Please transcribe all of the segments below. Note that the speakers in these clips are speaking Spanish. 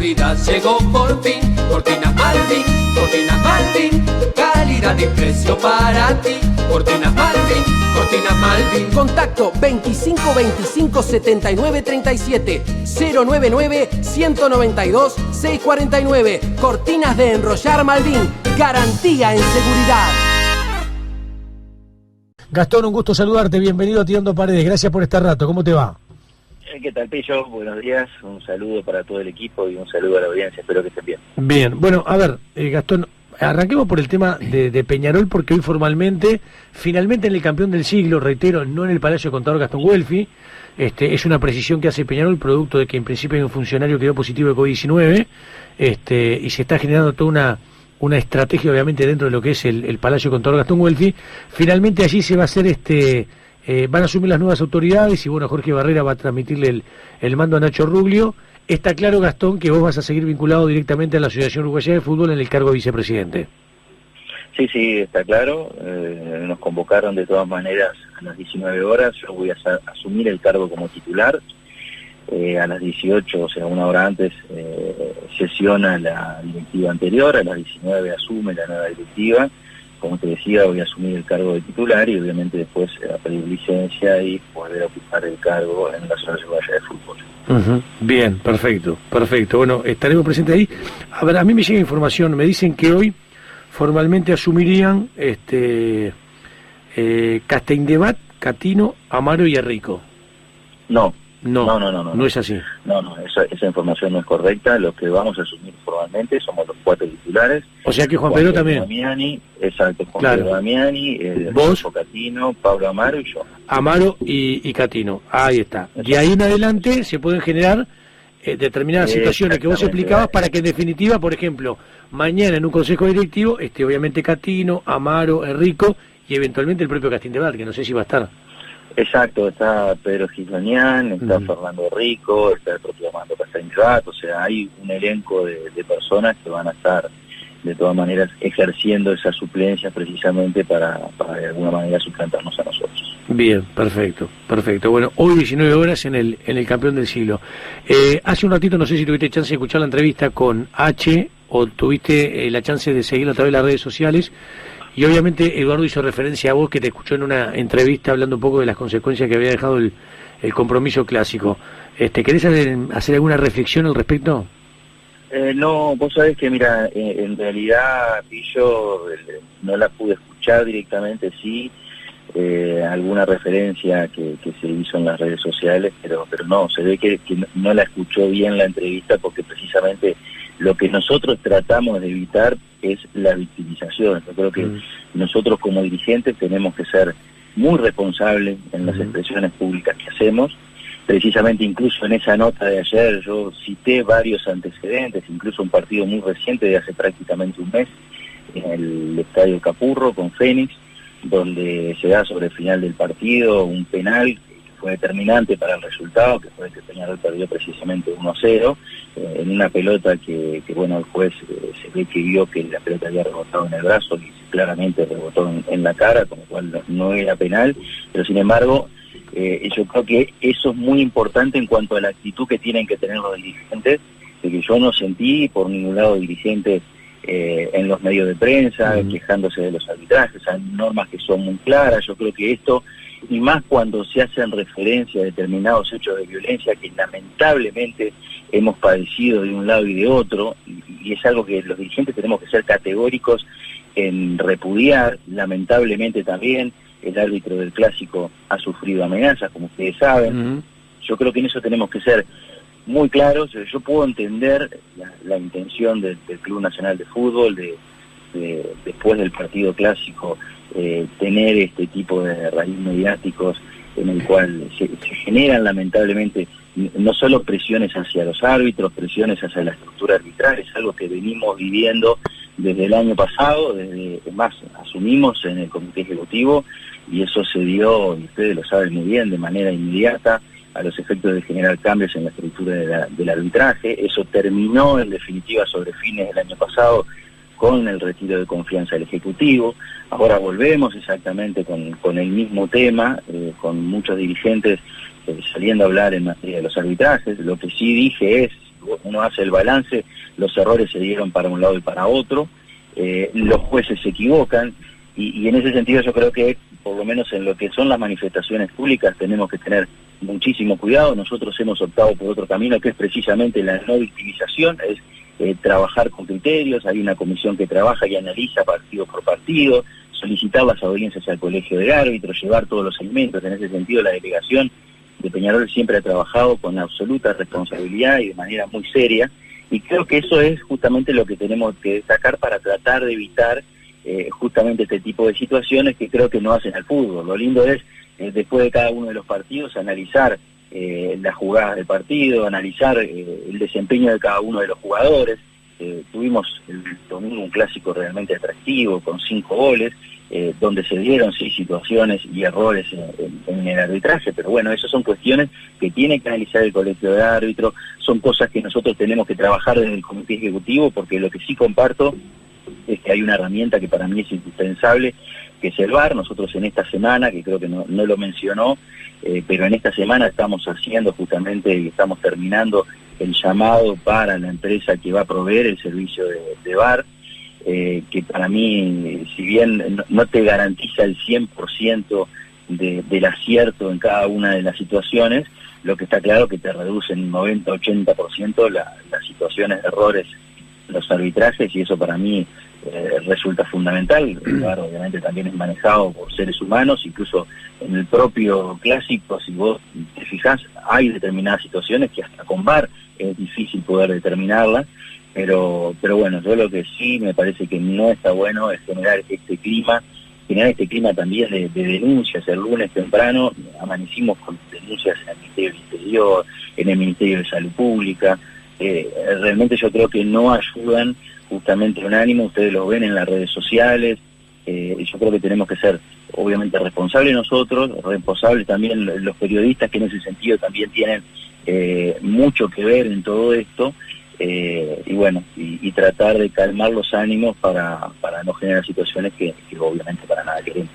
seguridad llegó por fin. Cortinas Malvin, calidad y precio para ti. Cortinas Malvin. Contacto 25 25 79 37 099 192 649. Cortinas de enrollar Malvin, garantía en seguridad. Gastón, un gusto saludarte, bienvenido a Tirando Paredes, gracias por este rato, ¿cómo te va? ¿Qué tal, Pillo? Buenos días, un saludo para todo el equipo y un saludo a la audiencia, espero que estén bien. Bien, bueno, a ver, Gastón, arranquemos por el tema de Peñarol, porque hoy finalmente en el campeón del siglo, reitero, no en el Palacio de Contador Gastón Guelfi, es una precisión que hace Peñarol, producto de que en principio hay un funcionario que dio positivo de COVID-19, y se está generando toda una estrategia, obviamente, dentro de lo que es el Palacio de Contador Gastón Guelfi. Finalmente allí se va a hacer van a asumir las nuevas autoridades y bueno, Jorge Barrera va a transmitirle el mando a Nacho Ruglio. Está claro, Gastón, que vos vas a seguir vinculado directamente a la Asociación Uruguaya de Fútbol en el cargo de vicepresidente. Sí, está claro. Nos convocaron de todas maneras a las 19 horas. Yo voy a asumir el cargo como titular. A las 18, o sea, una hora antes, sesiona la directiva anterior. A las 19 asume la nueva directiva. Como te decía, voy a asumir el cargo de titular y obviamente después a pedir licencia y poder ocupar el cargo en la Asociación Uruguaya de Fútbol. Bien, perfecto. Bueno, estaremos presentes ahí. A ver, a mí me llega información, me dicen que hoy formalmente asumirían Castaindebat, Catino, Amaro y Enrico. No es así. No, esa información no es correcta. Los que vamos a asumir formalmente somos los 4 titulares. O sea que Juan Pedro también. Damiani, exacto, Juan claro. Pedro Damiani, vos, Catino, Pablo Amaro y yo. Amaro y Catino, ahí está. Y ahí en adelante se pueden generar determinadas situaciones que vos explicabas para que en definitiva, por ejemplo, mañana en un consejo directivo esté obviamente Catino, Amaro, Enrico y eventualmente el propio Castaindebat, que no sé si va a estar. Exacto, está Pedro Gislonian, está Fernando Rico, está el propio Armando Castaindebat, o sea, hay un elenco de personas que van a estar de todas maneras ejerciendo esa suplencia precisamente para de alguna manera suplantarnos a nosotros. Bien, perfecto. Bueno, hoy 19 horas en el campeón del siglo. Hace un ratito, no sé si tuviste chance de escuchar la entrevista con H o tuviste la chance de seguirlo a través de las redes sociales. Y obviamente Eduardo hizo referencia a vos, que te escuchó en una entrevista hablando un poco de las consecuencias que había dejado el compromiso clásico. ¿Querés hacer alguna reflexión al respecto? No, vos sabés que mira, en realidad yo no la pude escuchar directamente, sí, alguna referencia que se hizo en las redes sociales, pero no, se ve que no la escuchó bien la entrevista porque precisamente lo que nosotros tratamos de evitar es la victimización. Yo creo que nosotros como dirigentes tenemos que ser muy responsables en las expresiones públicas que hacemos. Precisamente incluso en esa nota de ayer yo cité varios antecedentes, incluso un partido muy reciente de hace prácticamente un mes, en el Estadio Capurro con Fénix, donde se da sobre el final del partido un penal que fue determinante para el resultado, que fue que Peñarol perdió precisamente 1-0, en una pelota que bueno, el juez se ve que vio que la pelota había rebotado en el brazo y claramente rebotó en la cara, con lo cual no era penal, pero sin embargo yo creo que eso es muy importante en cuanto a la actitud que tienen que tener los dirigentes, de que yo no sentí por ningún lado dirigentes en los medios de prensa quejándose de los arbitrajes. Hay normas que son muy claras. Yo creo que esto, y más cuando se hacen referencia a determinados hechos de violencia que lamentablemente hemos padecido de un lado y de otro, y es algo que los dirigentes tenemos que ser categóricos en repudiar. Lamentablemente también el árbitro del clásico ha sufrido amenazas, como ustedes saben. Yo creo que en eso tenemos que ser muy claros. Yo puedo entender la intención del Club Nacional de Fútbol de después del partido clásico tener este tipo de raíz mediáticos en el cual se generan lamentablemente no solo presiones hacia los árbitros, presiones hacia la estructura arbitral. Es algo que venimos viviendo desde el año pasado, más asumimos en el comité ejecutivo, y eso se dio, y ustedes lo saben muy bien, de manera inmediata, a los efectos de generar cambios en la estructura del arbitraje. Eso terminó en definitiva sobre fines del año pasado con el retiro de confianza del Ejecutivo. Ahora volvemos exactamente con el mismo tema, con muchos dirigentes saliendo a hablar en materia de los arbitrajes. Lo que sí dije es, uno hace el balance, los errores se dieron para un lado y para otro, los jueces se equivocan, y en ese sentido yo creo que, por lo menos en lo que son las manifestaciones públicas, tenemos que tener muchísimo cuidado. Nosotros hemos optado por otro camino, que es precisamente la no victimización, es trabajar con criterios. Hay una comisión que trabaja y analiza partido por partido, solicitar las audiencias al colegio de árbitros, llevar todos los elementos. En ese sentido, la delegación de Peñarol siempre ha trabajado con absoluta responsabilidad y de manera muy seria, y creo que eso es justamente lo que tenemos que destacar para tratar de evitar justamente este tipo de situaciones que creo que no hacen al fútbol. Lo lindo es, después de cada uno de los partidos, analizar las jugadas del partido, analizar el desempeño de cada uno de los jugadores. Tuvimos el domingo un clásico realmente atractivo, con 5 goles, donde se dieron situaciones y errores en el arbitraje, pero bueno, esas son cuestiones que tiene que analizar el colegio de árbitros, son cosas que nosotros tenemos que trabajar desde el comité ejecutivo, porque lo que sí comparto es que hay una herramienta que para mí es indispensable, que es el VAR. Nosotros en esta semana, que creo que no lo mencionó, pero en esta semana estamos haciendo justamente y estamos terminando el llamado para la empresa que va a proveer el servicio de VAR, que para mí, si bien no te garantiza el 100% del acierto en cada una de las situaciones, lo que está claro que te reduce en 90-80% las situaciones de errores en los arbitrajes, y eso para mí resulta fundamental. El VAR obviamente también es manejado por seres humanos, incluso en el propio clásico, si vos te fijás, hay determinadas situaciones que hasta con VAR es difícil poder determinarlas, pero bueno, yo lo que sí me parece que no está bueno es generar este clima también de denuncias. El lunes temprano amanecimos con denuncias en el Ministerio del Interior, en el Ministerio de Salud Pública. Realmente yo creo que no ayudan justamente un ánimo. Ustedes lo ven en las redes sociales. Yo creo que tenemos que ser obviamente responsables nosotros, responsables también los periodistas, que en ese sentido también tienen mucho que ver en todo esto, y bueno, y tratar de calmar los ánimos para no generar situaciones que obviamente para nada queremos.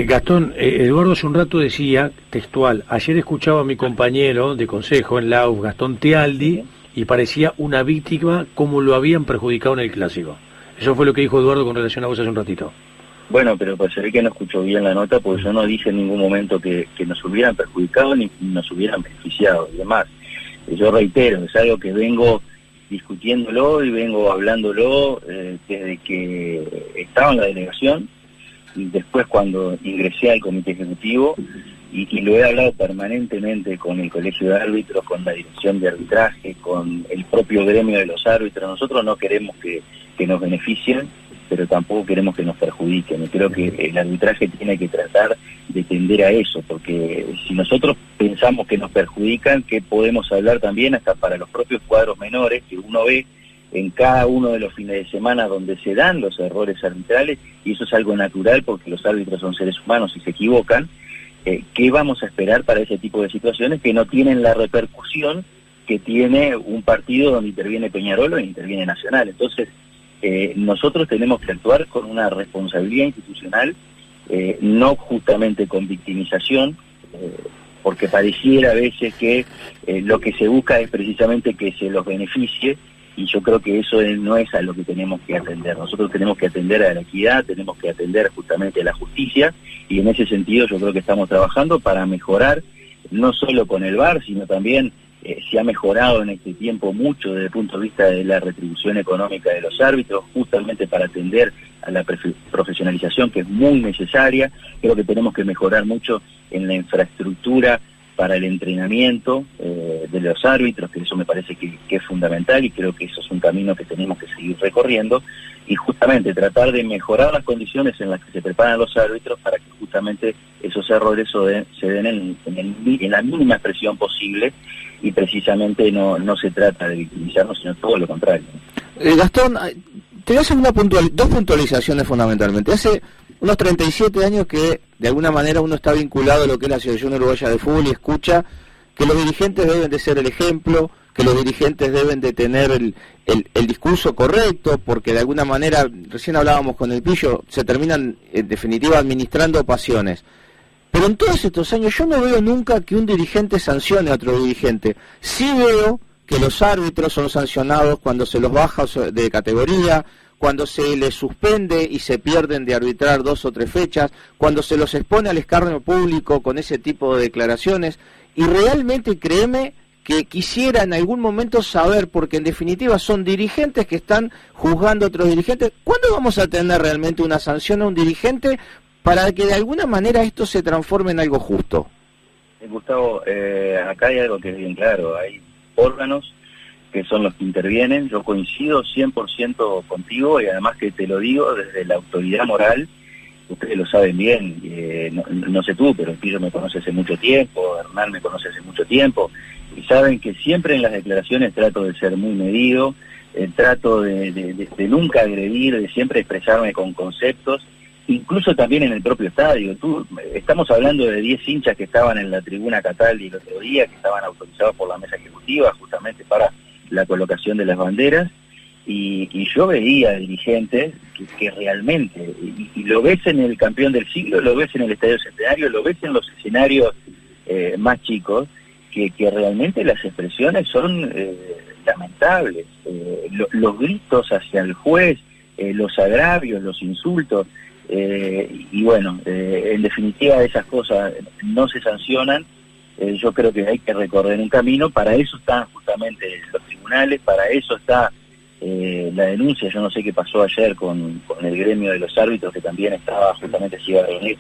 Gastón, Eduardo hace un rato decía, textual, ayer escuchaba a mi compañero de consejo en la UF, Gastón Tealdi, y parecía una víctima como lo habían perjudicado en el Clásico. Eso fue lo que dijo Eduardo con relación a vos hace un ratito. Bueno, pero se ve que no escuchó bien la nota, porque yo no dije en ningún momento que nos hubieran perjudicado ni nos hubieran beneficiado y demás. Yo reitero, es algo que vengo discutiéndolo y vengo hablándolo desde que estaba en la delegación, y después cuando ingresé al comité ejecutivo, y lo he hablado permanentemente con el colegio de árbitros, con la dirección de arbitraje, con el propio gremio de los árbitros. Nosotros no queremos que nos beneficien, pero tampoco queremos que nos perjudiquen. Y creo que el arbitraje tiene que tratar de tender a eso, porque si nosotros pensamos que nos perjudican, que podemos hablar también hasta para los propios cuadros menores, que uno ve en cada uno de los fines de semana donde se dan los errores arbitrales, y eso es algo natural porque los árbitros son seres humanos y se equivocan. ¿Qué vamos a esperar para ese tipo de situaciones que no tienen la repercusión que tiene un partido donde interviene Peñarol o interviene Nacional? Entonces, nosotros tenemos que actuar con una responsabilidad institucional, no justamente con victimización, porque pareciera a veces que lo que se busca es precisamente que se los beneficie, y yo creo que eso no es a lo que tenemos que atender. Nosotros tenemos que atender a la equidad, tenemos que atender justamente a la justicia, y en ese sentido yo creo que estamos trabajando para mejorar, no solo con el VAR, sino también se ha mejorado en este tiempo mucho desde el punto de vista de la retribución económica de los árbitros, justamente para atender a la profesionalización, que es muy necesaria. Creo que tenemos que mejorar mucho en la infraestructura para el entrenamiento de los árbitros, que eso me parece que es fundamental, y creo que eso es un camino que tenemos que seguir recorriendo, y justamente tratar de mejorar las condiciones en las que se preparan los árbitros para que justamente esos errores se den en la mínima expresión posible, y precisamente no se trata de victimizarnos, sino todo lo contrario. Gastón, te voy a hacer dos puntualizaciones fundamentalmente. Hace unos 37 años que de alguna manera uno está vinculado a lo que es la Asociación Uruguaya de Fútbol, y escucha que los dirigentes deben de ser el ejemplo, que los dirigentes deben de tener el discurso correcto, porque de alguna manera, recién hablábamos con el Pillo, se terminan en definitiva administrando pasiones. Pero en todos estos años yo no veo nunca que un dirigente sancione a otro dirigente. Sí veo que los árbitros son sancionados cuando se los baja de categoría, cuando se les suspende y se pierden de arbitrar 2 o 3 fechas, cuando se los expone al escarnio público con ese tipo de declaraciones, y realmente créeme que quisiera en algún momento saber, porque en definitiva son dirigentes que están juzgando a otros dirigentes, ¿cuándo vamos a tener realmente una sanción a un dirigente para que de alguna manera esto se transforme en algo justo? Gustavo, acá hay algo que es bien claro, hay órganos que son los que intervienen. Yo coincido 100% contigo, y además que te lo digo desde la autoridad moral. Ustedes lo saben bien, no sé tú, pero el Pillo me conoce hace mucho tiempo, Hernán me conoce hace mucho tiempo, y saben que siempre en las declaraciones trato de ser muy medido, trato de nunca agredir, de siempre expresarme con conceptos, incluso también en el propio estadio. Estamos hablando de 10 hinchas que estaban en la tribuna Cataldi el otro día, que estaban autorizados por la mesa ejecutiva justamente para la colocación de las banderas, y yo veía dirigentes que realmente, y lo ves en el campeón del siglo, lo ves en el Estadio Centenario, lo ves en los escenarios más chicos, que realmente las expresiones son lamentables. Los gritos hacia el juez, los agravios, los insultos, y bueno, en definitiva esas cosas no se sancionan. Yo creo que hay que recorrer un camino. Para eso están justamente los tribunales, para eso está la denuncia. Yo no sé qué pasó ayer con el gremio de los árbitros, que también estaba justamente, se iba a reunir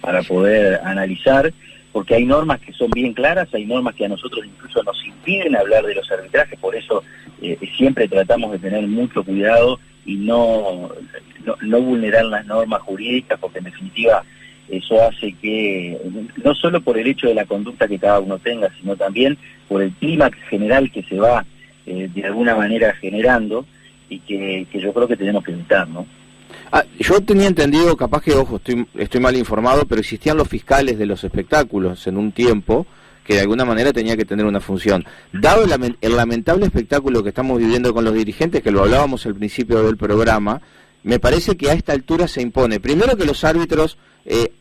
para poder analizar, porque hay normas que son bien claras, hay normas que a nosotros incluso nos impiden hablar de los arbitrajes. Por eso siempre tratamos de tener mucho cuidado y no vulnerar las normas jurídicas, porque en definitiva eso hace que, no solo por el hecho de la conducta que cada uno tenga, sino también por el clima general que se va de alguna manera generando, y que yo creo que tenemos que evitar, ¿no? Yo tenía entendido, capaz que, ojo, estoy mal informado, pero existían los fiscales de los espectáculos en un tiempo que de alguna manera tenía que tener una función. Dado el lamentable espectáculo que estamos viviendo con los dirigentes, que lo hablábamos al principio del programa, me parece que a esta altura se impone, primero, que los árbitros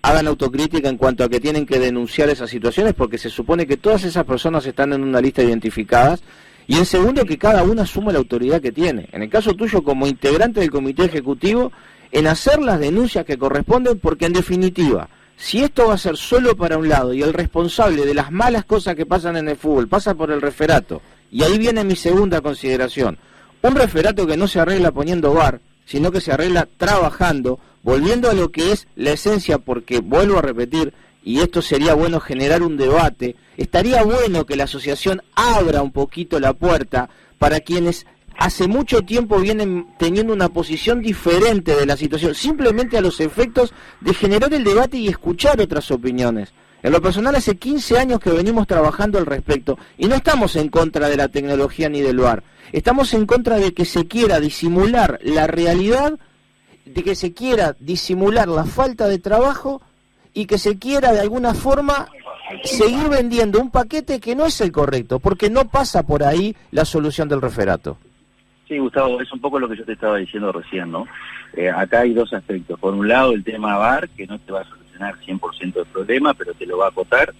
hagan autocrítica en cuanto a que tienen que denunciar esas situaciones, porque se supone que todas esas personas están en una lista identificadas, y en segundo, que cada uno asuma la autoridad que tiene. En el caso tuyo, como integrante del comité ejecutivo, en hacer las denuncias que corresponden, porque en definitiva, si esto va a ser solo para un lado y el responsable de las malas cosas que pasan en el fútbol pasa por el referato, y ahí viene mi segunda consideración, un referato que no se arregla poniendo VAR, sino que se arregla trabajando, volviendo a lo que es la esencia, porque vuelvo a repetir, y esto sería bueno generar un debate, estaría bueno que la asociación abra un poquito la puerta para quienes hace mucho tiempo vienen teniendo una posición diferente de la situación, simplemente a los efectos de generar el debate y escuchar otras opiniones. En lo personal, hace 15 años que venimos trabajando al respecto, y no estamos en contra de la tecnología ni del VAR, estamos en contra de que se quiera disimular la realidad, de que se quiera disimular la falta de trabajo, y que se quiera de alguna forma seguir vendiendo un paquete que no es el correcto, porque no pasa por ahí la solución del referato. Sí, Gustavo, es un poco lo que yo te estaba diciendo recién, ¿no? Acá hay dos aspectos. Por un lado, el tema VAR, que no te va a solucionar 100% del problema, pero te lo va a acotar.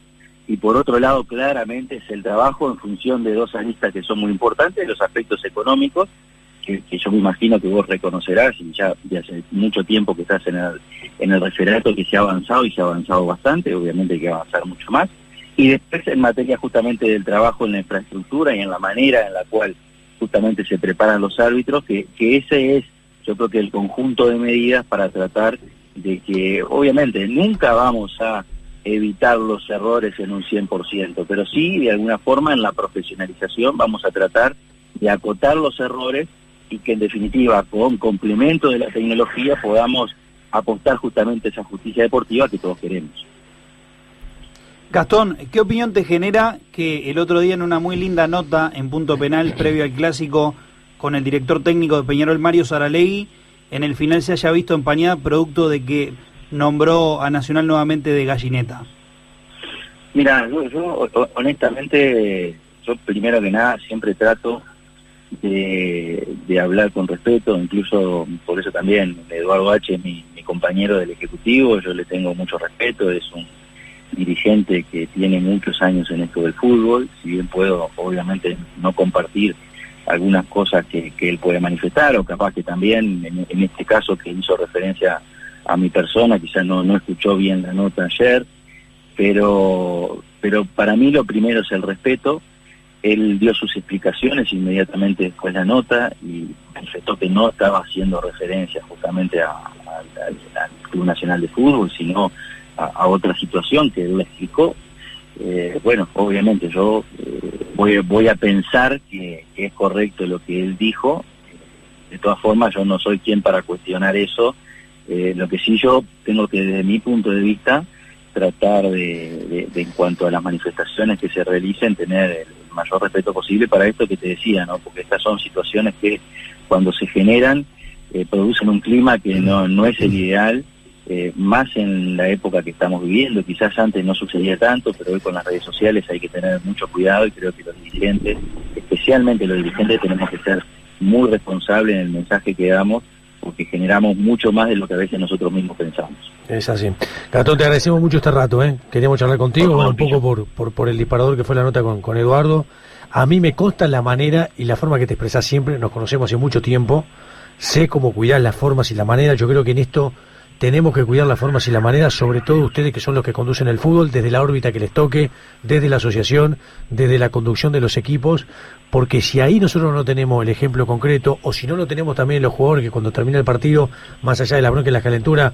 Y por otro lado, claramente es el trabajo en función de dos aristas que son muy importantes, los aspectos económicos, que yo me imagino que vos reconocerás, y ya de hace mucho tiempo que estás en el referato, que se ha avanzado, y se ha avanzado bastante, obviamente hay que avanzar mucho más. Y después, en materia justamente del trabajo en la infraestructura y en la manera en la cual justamente se preparan los árbitros, que ese es, yo creo que el conjunto de medidas para tratar de que, obviamente, nunca vamos a evitar los errores en un 100%, pero sí, de alguna forma, en la profesionalización vamos a tratar de acotar los errores, y que en definitiva, con complemento de la tecnología, podamos apostar justamente a esa justicia deportiva que todos queremos. Gastón, ¿qué opinión te genera que el otro día, en una muy linda nota en Punto Penal previo al clásico con el director técnico de Peñarol, Mario Saralegui, en el final se haya visto empañada producto de que nombró a Nacional nuevamente de gallineta? Mira, yo honestamente, yo primero que nada siempre trato de hablar con respeto, incluso por eso también Eduardo H. mi compañero del Ejecutivo, yo le tengo mucho respeto, es dirigente que tiene muchos años en esto del fútbol, si bien puedo obviamente no compartir algunas cosas que él puede manifestar, o capaz que también en este caso que hizo referencia a mi persona, quizás no escuchó bien la nota ayer, pero para mí lo primero es el respeto. Él dio sus explicaciones inmediatamente después de la nota y manifestó que no estaba haciendo referencia justamente al Club Nacional de Fútbol, sino a otra situación que él explicó. Bueno, obviamente yo voy a pensar que es correcto lo que él dijo. De todas formas, yo no soy quien para cuestionar eso. Lo que sí yo tengo que, desde mi punto de vista, tratar de en cuanto a las manifestaciones que se realicen, tener el mayor respeto posible para esto que te decía, ¿no? Porque estas son situaciones que cuando se generan producen un clima que no es el ideal, más en la época que estamos viviendo. Quizás antes no sucedía tanto, pero hoy con las redes sociales hay que tener mucho cuidado, y creo que los dirigentes, especialmente los dirigentes, tenemos que ser muy responsables en el mensaje que damos, porque generamos mucho más de lo que a veces nosotros mismos pensamos. Es así. Gastón, te agradecemos mucho este rato, ¿eh? Queríamos charlar contigo, bueno, un poco por el disparador que fue la nota con Eduardo. A mí me consta la manera y la forma que te expresás siempre, nos conocemos hace mucho tiempo, sé cómo cuidar las formas y la manera. Yo creo que en esto tenemos que cuidar las formas y la manera, sobre todo ustedes que son los que conducen el fútbol, desde la órbita que les toque, desde la asociación, desde la conducción de los equipos, porque si ahí nosotros no tenemos el ejemplo concreto, o si no lo tenemos también los jugadores que cuando termina el partido, más allá de la bronca y la calentura,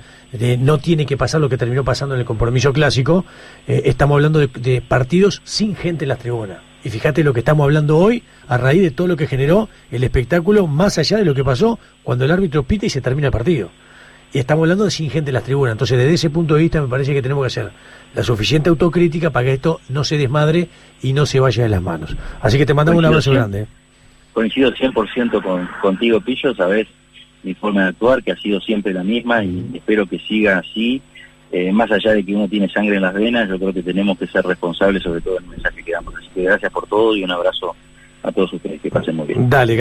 no tiene que pasar lo que terminó pasando en el compromiso clásico, estamos hablando de partidos sin gente en las tribunas. Y fíjate lo que estamos hablando hoy, a raíz de todo lo que generó el espectáculo, más allá de lo que pasó cuando el árbitro pita y se termina el partido. Y estamos hablando de sin gente en las tribunas. Entonces, desde ese punto de vista, me parece que tenemos que hacer la suficiente autocrítica para que esto no se desmadre y no se vaya de las manos. Así que te mandamos un abrazo grande. Coincido 100% contigo, Pillo. Sabés mi forma de actuar, que ha sido siempre la misma, y espero que siga así. Más allá de que uno tiene sangre en las venas, yo creo que tenemos que ser responsables, sobre todo en el mensaje que damos. Así que gracias por todo y un abrazo a todos ustedes. Que pasen muy bien. Dale.